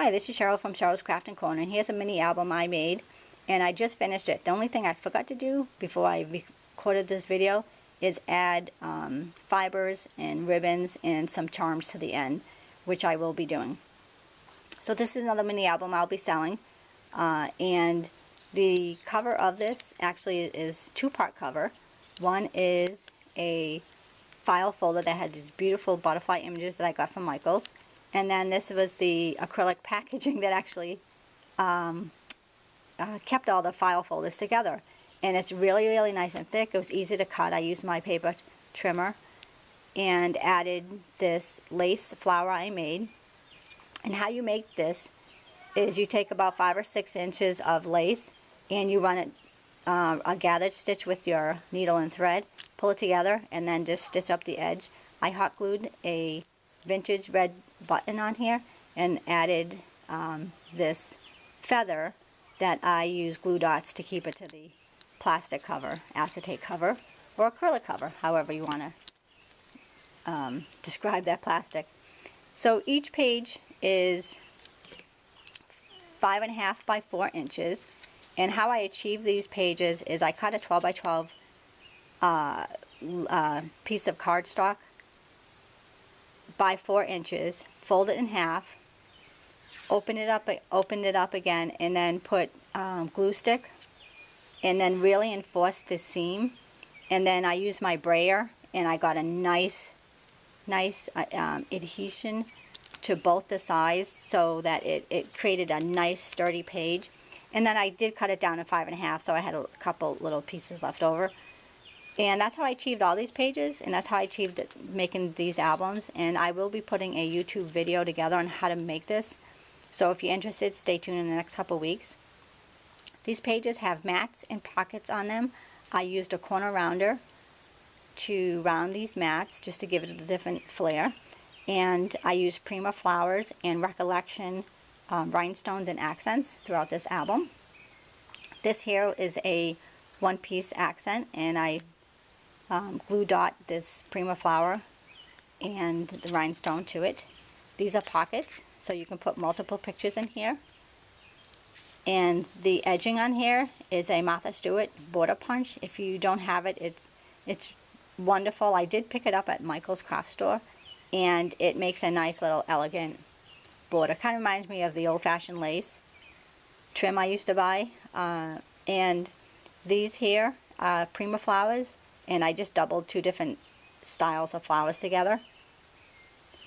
Hi, this is Cheryl from Cheryl's Crafting Corner, and here's a mini album I made, and I just finished it. The only thing I forgot to do before I recorded this video is add fibers and ribbons and some charms to the end, which I will be doing. So this is another mini album I'll be selling, and the cover of this actually is two-part cover. One is a file folder that had these beautiful butterfly images that I got from Michael's. And then this was the acrylic packaging that actually kept all the file folders together. And it's really, really nice and thick. It was easy to cut. I used my paper trimmer and added this lace flower I made. And how you make this is you take about 5 or 6 inches of lace and you run it a gathered stitch with your needle and thread, pull it together, and then just stitch up the edge. I hot glued a vintage red button on here and added this feather that I use glue dots to keep it to the plastic cover, acetate cover, or acrylic cover, however you want to describe that plastic. So each page is 5.5 by 4 inches, and how I achieve these pages is I cut a 12 by 12 piece of cardstock by 4 inches, fold it in half, open it up again, and then put glue stick, and then really enforce the seam. And then I used my brayer, and I got a nice adhesion to both the sides, so that it created a nice sturdy page. And then I did cut it down to 5.5, so I had a couple little pieces left over. And that's how I achieved all these pages, and that's how I achieved making these albums. And I will be putting a YouTube video together on how to make this. So if you're interested, stay tuned in the next couple weeks. These pages have mats and pockets on them. I used a corner rounder to round these mats just to give it a different flair. And I used Prima flowers and Recollection rhinestones and accents throughout this album. This here is a one-piece accent, and I glue dot this Prima flower and the rhinestone to it. These are pockets, so you can put multiple pictures in here. And the edging on here is a Martha Stewart border punch. If you don't have it, it's wonderful. I did pick it up at Michael's craft store, and it makes a nice little elegant border. Kind of reminds me of the old-fashioned lace trim I used to buy. And these here are Prima flowers, and I just doubled 2 different styles of flowers together.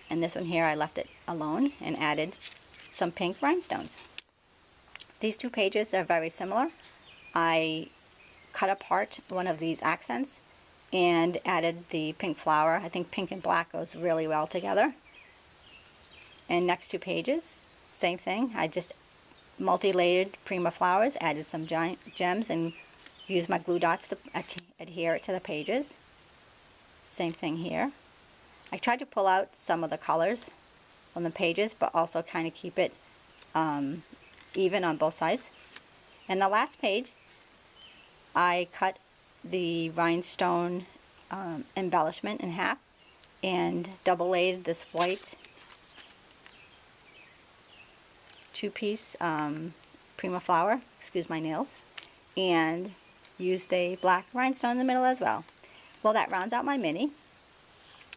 And this one here, I left it alone and added some pink rhinestones. These 2 pages are very similar. I cut apart one of these accents and added the pink flower. I think pink and black goes really well together. And next 2 pages, same thing. I just multi-layered Prima flowers, added some giant gems, and used my glue dots to adhere it to the pages. Same thing here. I tried to pull out some of the colors from the pages, but also kind of keep it even on both sides. And the last page, I cut the rhinestone embellishment in half and double layered this white 2-piece Prima flower, excuse my nails, and used a black rhinestone in the middle as well. Well, that rounds out my mini.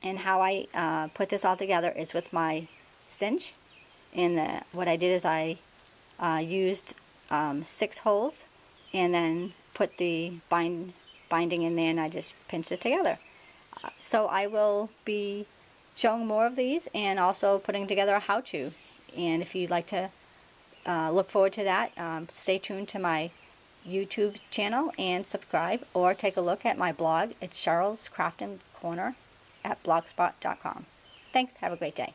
And how I put this all together is with my cinch. And what I did is I used 6 holes and then put the binding in there, and I just pinched it together. So I will be showing more of these and also putting together a how-to. And if you'd like to look forward to that, stay tuned to my YouTube channel and subscribe, or take a look at my blog. It's Cheryl's Crafting Corner at blogspot.com. Thanks. Have a great day.